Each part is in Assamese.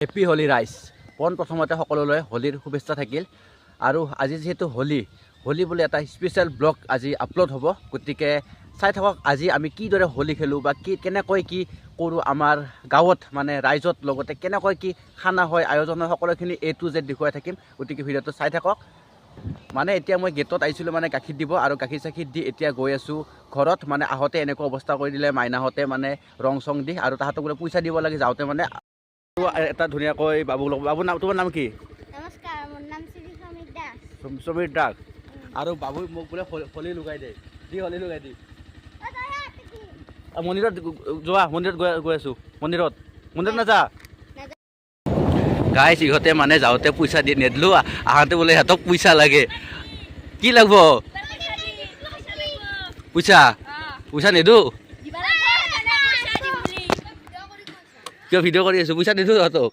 হেপী হোলি ৰাইজ প্ৰথমতে সকলোলৈ হোলীৰ শুভেচ্ছা থাকিল আৰু আজি যেহেতু হোলী বুলি এটা স্পেচিয়েল ব্লগ আজি আপলোড হ'ব গতিকে চাই থাকক আজি আমি কিদৰে হোলী খেলোঁ বা কেনেকৈ কি কৰোঁ আমাৰ গাঁৱত মানে ৰাইজত লগতে কেনেকৈ কি খানা হয় আয়োজন হয় সকলোখিনি A to Z দেখুৱাই থাকিম গতিকে ভিডিঅ'টো চাই থাকক মানে এতিয়া মই গেটত আহিছিলোঁ মানে গাখীৰ দিব আৰু গাখীৰ চাখীৰ দি এতিয়া গৈ আছোঁ ঘৰত মানে আহোঁতে এনেকুৱা অৱস্থা কৰি দিলে মাইনাহঁতে মানে ৰং চং দি আৰু তাহাঁতক বোলে পইচা দিব লাগে যাওঁতে মানে এটা ধুনীয়াকৈ বাবুক লগ বাবুৰ নাম তোমাৰ নাম কি নমস্কাৰ মোৰ নাম শ্ৰী সমীৰ দাস সমীৰ দাস আৰু বাবুই মোক বোলে হোলী লগাই দে দি হোলী লগাই দি মন্দিৰত যোৱা মন্দিৰত গৈ আছোঁ মন্দিৰত নাযা গাইছ ইহঁতে মানে যাওঁতে পইচা দি নেদিলোঁ আহোঁতে বোলে সিহঁতক পইচা লাগে কি লাগব পইচা নেদো কিয় ভিডিঅ' কৰি আছোঁ পইচা নিদিওঁ সিহঁতক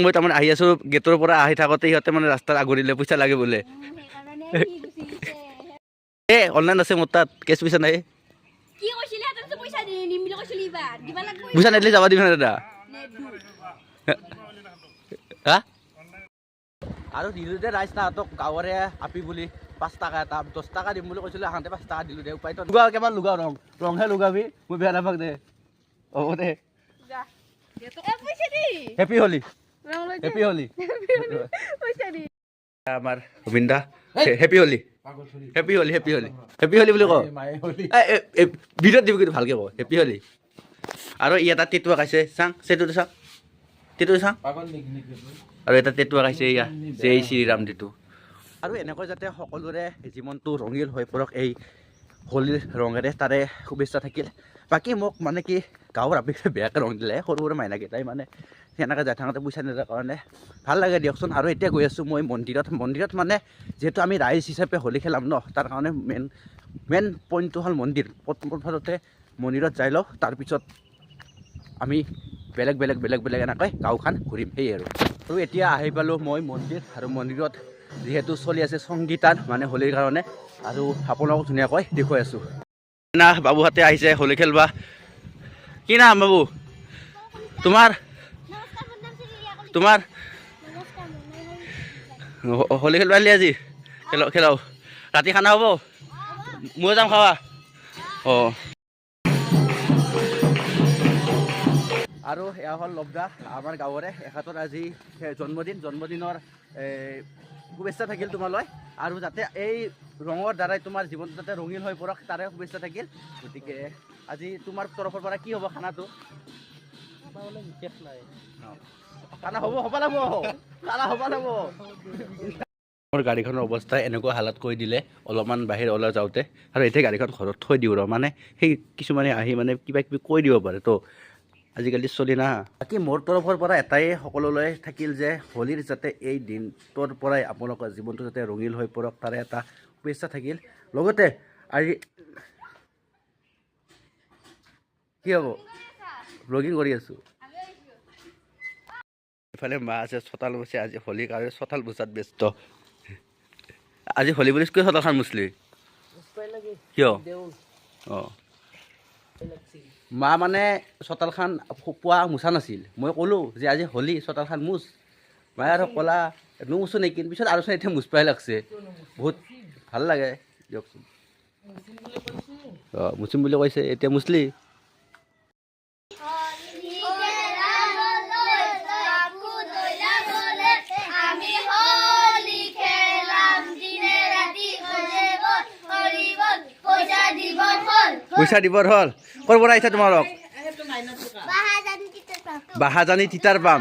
মই তাৰমানে আহি আছোঁ গেটৰ পৰা আহি থাকোঁতে সিহঁতে মানে ৰাস্তাত আগৰিলে পইচা লাগে বোলে এই অনলাইন আছে মোৰ তাত কেছ পইচা নাই পইচা নিদিলে যাবা দিবি না দাদা হা আৰু দিলোঁ দে ৰাইজ তাহাঁতক গাঁৱৰে আপি বুলি 5 টকা এটা 10 টকা দিম বুলি কৈছিলোঁ আহোঁতে 5 টকা দিলোঁ দে উপায়তো লুগাওঁ কেইবাৰ লুগাওঁ ৰংহে লুগাবি মই বেয়া নাপাক দে হ'ব দে হেপী হোলী আমাৰ গোবিন্দা হেপী হোলী বুলি কওঁ ভিডিঅ'ত দিবি কিন্তু ভালকৈ কওঁ হেপী হোলী আৰু ই এটা টেটু আঁকাইছে চাং টেটুটো চাং আৰু এটা টেটু আঁকাইছে এয়া জয় শ্ৰীৰাম টেটু আৰু এনেকৈ যাতে সকলোৰে জীৱনটো ৰঙীন হৈ পৰক এই হোলীৰ ৰঙেৰে তাৰে শুভেচ্ছা থাকিল বাকী মোক মানে কি গাঁৱৰ আপিকে বেয়াকৈ ৰং দিলে সৰু সৰু মাইনাকেইটাই মানে সেনেকৈ যাই থাকোঁতে পইচা নিদিয়াৰ কাৰণে ভাল লাগে দিয়কচোন আৰু এতিয়া গৈ আছোঁ মই মন্দিৰত মানে যিহেতু আমি ৰাইজ হিচাপে হোলী খেলাম ন তাৰ কাৰণে মেইন পইণ্টটো হ'ল মন্দিৰ প্ৰথমতে মন্দিৰত যাই লওঁ তাৰপিছত আমি বেলেগ এনেকৈ গাঁওখন ঘূৰিম সেই আৰু এতিয়া আহি পালোঁ মই মন্দিৰ আৰু মন্দিৰত যিহেতু চলি আছে সংগীতান মানে হোলীৰ কাৰণে আৰু আপোনালোকক ধুনীয়াকৈ দেখুৱাই আছোঁ না বাবুহঁতে আহিছে হোলী খেলবা কি নাম বাবু তোমাৰ হোলী খেলবা আহিলি আজি খেলাও ৰাতি খানা হ'ব ময়ো যাম খাৱা অঁ আৰু এয়া হ'ল লব্ধা আমাৰ গাঁৱৰে এখেতৰ আজি জন্মদিনৰ শুভেচ্ছা থাকিল তোমালৈ আৰু যাতে এই ৰঙৰ দ্বাৰাই তোমাৰ জীৱনটো যাতে ৰঙীন হৈ পৰক তাৰে শুভেচ্ছা থাকিল গতিকে আজি তোমাৰ তৰফৰ পৰা কি হ'ব খানাটো খানা হ'ব লাগিব মোৰ গাড়ীখনৰ অৱস্থা এনেকুৱা হালত কৰি দিলে অলপমান বাহিৰ ওলাই যাওঁতে আৰু এতিয়া গাড়ীখন ঘৰত থৈ দিওঁ মানে সেই কিছুমানে আহি মানে কিবা কিবি কৈ দিব পাৰে তো আজিকালি চলি না বাকী মোৰ তৰফৰ পৰা এটাই সকলোলৈ থাকিল যে হোলীৰ যাতে এই দিনটোৰ পৰাই আপোনালোকৰ জীৱনটো যাতে ৰঙীন হৈ পৰক তাৰে এটা শুভেচ্ছা থাকিল লগতে আজি কি হ'ব ব্লগিং কৰি আছোঁ ইফালে মা আছে চোতাল মুচি আজি হোলীৰ কাৰণে চোতাল মোচাত ব্যস্ত আজি হোলী বুলি কিয় চোতালখন মুচলি কিয় অঁ মা মানে চোতালখন পুৱা মোচা নাছিল মই ক'লোঁ যে আজি হোলী চোতালখন মুচ মায়ে আৰু ক'লা নুমুচো নেকি পিছত আৰু এতিয়া মুচপাই লাগছে বহুত ভাল লাগে দিয়কচোন অঁ মুচিম বুলি কৈছে এতিয়া মুচলি পইচা দিবৰ হ'ল ক'ৰ পৰা আহিছা তোমালোক বাহাজানী তিতাৰ পাম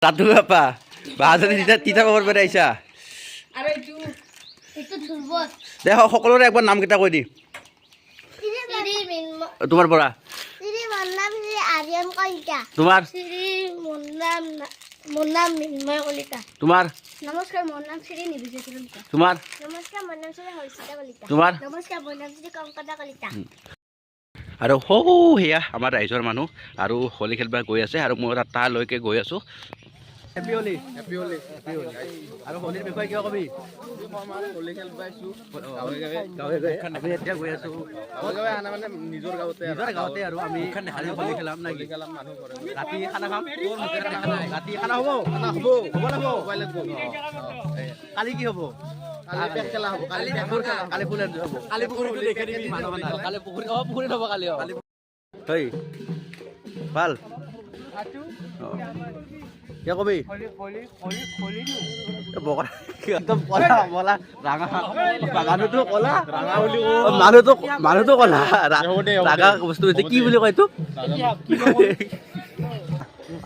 তাতো বাপা বাহাজানী তিতা পাবৰ পৰা আহিছা দে সকলোৰে একবাৰ নামকেইটা কৈ দি তোমাৰ পৰা তোমাৰ তোমাৰ নমস্কাৰ মোৰ নাম শ্ৰী নিবিজা কলিতা তোমাৰ নমস্কাৰ মোৰ নাম শ্ৰী হৰ্ষিতা কলিতা তোমাৰ নমস্কাৰ মোৰ নাম শ্ৰী কংকনা কলিতা আৰু সেয়া আমাৰ ৰাইজৰ মানুহ আৰু হোলী খেলিব গৈ আছে আৰু মই তালৈকে গৈ আছোঁ হেপী হোলী আৰু হোলীৰ বিষয়ে কিয় কবি গাঁৱে গাঁৱে আমি এতিয়া গৈ আছো নিজৰ গাঁৱতে আৰু আমি আজি হোলী খেলাম না কি ৰাতি খানা খাম ৰাতি খানা হ'ব কালি কি হ'ব কালি ফুল হ'ব কালি পুখুৰীত হ'ব কালি হয় ভাল কিয় কবি একদম কলা বলা ৰাঙা বাগানতো কলা মানুহটো কলা ৰাঙা বস্তু হৈছে কি বুলি কয় এইটো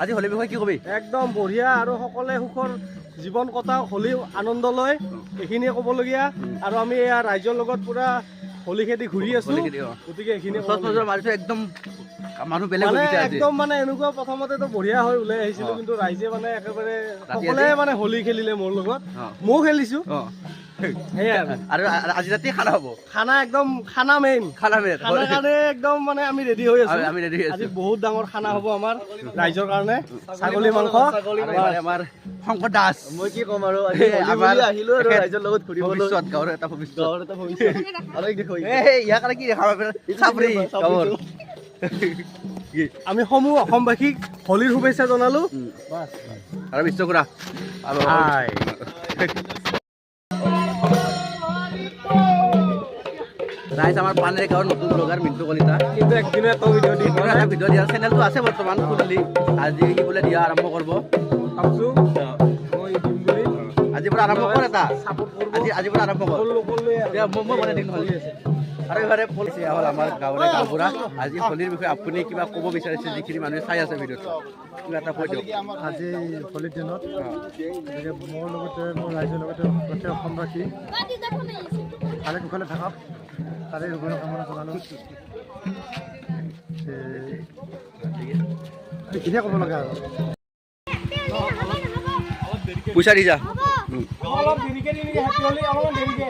আজি হোলীৰ বিষয়ে কি কবি একদম বঢ়িয়া আৰু সকলোৱে সুখৰ জীৱন কটাওক হোলী আনন্দ লয় এইখিনিয়ে ক'বলগীয়া আৰু আমি এয়া ৰাইজৰ লগত পুৰা হোলী খেদি ঘূৰি আছো গতিকে এইখিনি মাৰিছো একদম মানুহ বেলেগ একদম মানে এনেকুৱা প্ৰথমতেতো বঢ়িয়া হৈ ওলাই আহিছিলো কিন্তু ৰাইজে মানে একেবাৰে সকলোৱে মানে হোলী খেলিলে মোৰ লগত ময়ো খেলিছো সেয়াই আৰু আজি ৰাতি খানা হ'ব খানা একদম খানা মেইন খানাৰ কাৰণে একদম মানে আমি ৰেডি হৈ আছো আজি বহুত ডাঙৰ খানা হ'ব আমাৰ ৰাইজৰ কাৰণে ছাগলী মাংস আমাৰ শংকৰ দাস মই কি ক'ম আৰু আহিলো আৰু ৰাইজৰ লগত ঘূৰিবলৈ গাঁৱৰ এটা ভৱিষ্যত ইয়াৰ কাৰণে কি আমি সমূহ অসমবাসীক হোলীৰ শুভেচ্ছা জনালো আৰু বিশ্বকুৰা ৰাইজ আমাৰ পানেৰ গাঁৱৰ নতুন ব্লগাৰ মিণ্টু কলিতা কিন্তু একদিনে এটা ভিডিঅ' দিয়া চেনেলটো আছে বৰ্তমান খুলি আজি সি বোলে দিয়া আৰম্ভ কৰিব আজিৰ পৰা আৰম্ভ কৰ এটা আজিৰ পৰা আৰম্ভ কৰ মই বনাই দিম আৰু এইবাৰে পলিচি হ'ল আমাৰ গাঁৱৰে গাঁওবুঢ়া আজি হোলীৰ বিষয়ে আপুনি কিবা ক'ব বিচাৰিছে যিখিনি মানুহে চাই আছে ভিডিঅ'টো কিবা এটা কৈ দিয়ক আজি হোলীৰ দিনত গতিকে মোৰ লগতে মোৰ ৰাইজৰ লগতে গোটেই অসমবাসী ভালে কুশলে থাকক তাৰে শুভ কামনা জনালোঁ এতিয়া ক'ব লগা আৰু পইচা দি যা অলপ দেৰিকে হেপী হোলী অলপমান দেৰিকে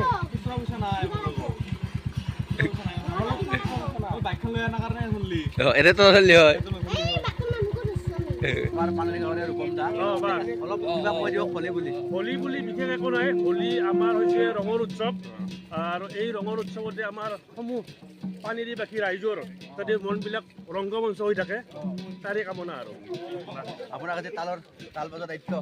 বাইকখন লৈ অনাৰ কাৰণে শুনলি এনেতো হ'লে হয় হোলী বুলি বিশেষ একো নাই হোলী আমাৰ হৈছে ৰঙৰ উৎসৱ আৰু এই ৰঙৰ উৎসৱতে আমাৰ সমূহ পানীবাসী ৰাইজৰ যাতে মনবিলাক ৰংগমঞ্চ হৈ থাকে তাৰে কামনা আৰু আপোনাৰ কাছে তাল বজা দায়িত্ব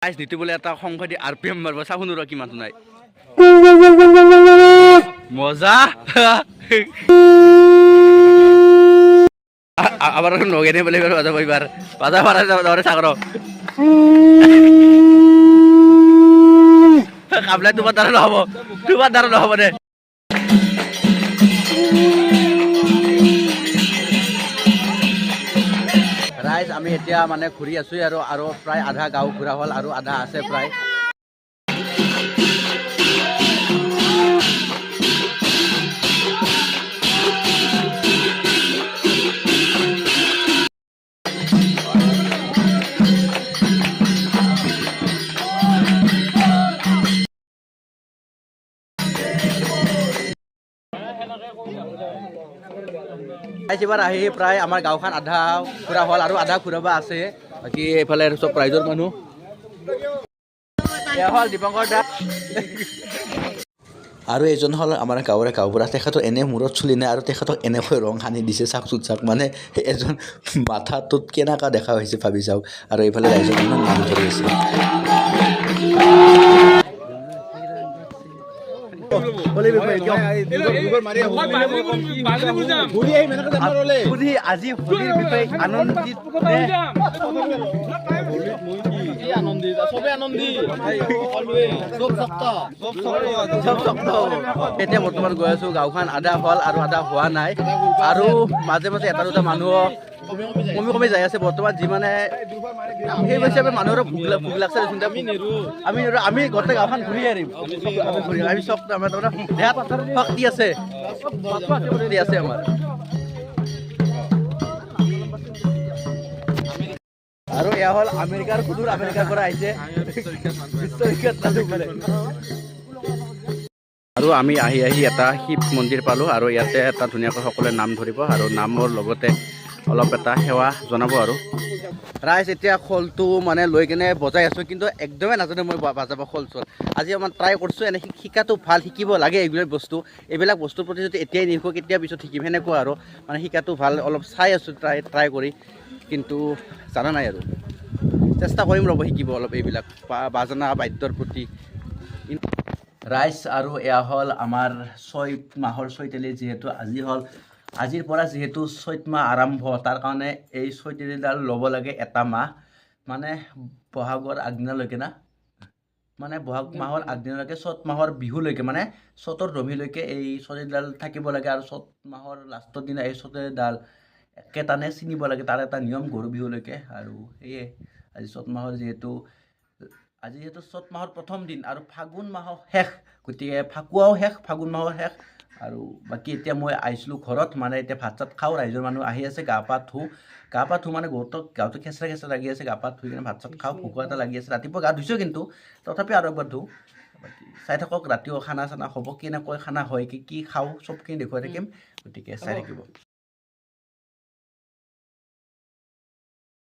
নীতি বোলে এটা সংসদী RPM মাৰিব চাবোন ৰ কিমান নাই মজা আবাৰ নগেনে বলে বাজা পাইবাৰ বাজা পাৰা ধৰে সাগৰ কাবলা তোমাৰ দ্বাৰা নহব দে ৰাইজ আমি এতিয়া মানে ঘূৰি আছো আৰু প্ৰায় আধা গাঁও ঘূৰা হ'ল আৰু আধা আছে প্ৰায় এবাৰ আহি প্ৰায় আমাৰ গাঁওখন আধা ঘূৰা হ'ল আৰু আধা ঘূৰাব আছে বাকী এইফালে চব ৰাইজৰ মানুহ হ'ল দীপংকৰ দা আৰু এজন হ'ল আমাৰ গাঁৱৰে গাঁওবুঢ়া তেখেতৰ এনে মূৰত চুলি নাই আৰু তেখেতক এনেকৈ ৰং সানি দিছে চাওক মানে এজন মাথাটোত কেনেকুৱা দেখা হৈছে ভাবি চাওক আৰু এইফালে ৰাইজৰ ইমান মানুহ ধৰি আছে আজি হোলীৰ বিষয়ে আনন্দিত এতিয়া বৰ্তমান গৈ আছো গাঁওখন আধা হ'ল আৰু আধা হোৱা নাই আৰু মাজে মাজে এটা দুটা মানুহ কমি যাই আছে বৰ্তমান যিমানে সেই হিচাপে মানুহৰ ভোক লাগছে আমি গোটেই গাঁওখন ঘূৰি আহিম আমি চব আমাৰ দেহাত শক্তি আছে আমাৰ আৰু এয়া হ'ল আমেৰিকাৰ সুদূৰ আমেৰিকাৰ পৰা আহিছে বিশ্ববিখ্যাত আৰু আমি আহি এটা শিৱ মন্দিৰ পালোঁ আৰু ইয়াতে এটা ধুনীয়াকৈ সকলোৱে নাম ধৰিব আৰু নামৰ লগতে অলপ এটা সেৱা জনাব আৰু ৰাইজ এতিয়া খোলটো মানে লৈ কিনে বজাই আছোঁ কিন্তু একদমেই নাজানো মই বাজাব খোল চোল আজি অকণমান ট্ৰাই কৰিছোঁ এনে শিকাটো ভাল শিকিব লাগে এইবিলাক বস্তুৰ প্ৰতি যদি এতিয়াই নিশিকোঁ কেতিয়া পিছত শিকিম সেনেকুৱা আৰু মানে শিকাটো ভাল অলপ চাই আছোঁ ট্ৰাই কৰি কিন্তু জানা নাই আৰু চেষ্টা কৰিম ৰ'ব শিকিব অলপ এইবিলাক বাজনা বাদ্যৰ প্ৰতি ৰাইজ আৰু এয়া হ'ল আমাৰ চৈত মাহৰ চৈতালি যিহেতু আজিৰ পৰা যিহেতু চৈত মাহ আৰম্ভ তাৰ কাৰণে এই চৈতালিডাল ল'ব লাগে এটা মাহ মানে বহাগৰ আগদিনালৈকে না মানে বহাগ মাহৰ আগদিনালৈকে চ'ত মাহৰ বিহুলৈকে মানে চ'তৰ দমিলৈকে এই চৈতালিডাল থাকিব লাগে আৰু চ'ত মাহৰ লাষ্টৰ দিনা এই চৈতালিডাল একেটানে ছিঙিব লাগে তাৰ এটা নিয়ম গৰু বিহুলৈকে আৰু সেয়ে আজি চ'ত মাহৰ যিহেতু চ'ত মাহৰ প্ৰথম দিন আৰু ফাগুন মাহৰ শেষ গতিকে ফাকুৱাও শেষ ফাগুন মাহৰ শেষ আৰু বাকী এতিয়া মই আহিছিলোঁ ঘৰত মানে এতিয়া ভাত চাত খাওঁ ৰাইজৰ মানুহ আহি আছে গা পা ধুওঁ মানে গাটো খেচৰা লাগি আছে গা পা ধুই কিনে ভাত চাত খাওঁ ভোক এটা লাগি আছে ৰাতিপুৱা গা ধুইছোঁ কিন্তু তথাপি আৰু একবাৰ ধুওঁ বাকী চাই থাকক ৰাতিও খানা চানা হ'ব কেনেকৈ খানা হয় কি খাওঁ চবখিনি দেখুৱাই থাকিম গতিকে চাই থাকিব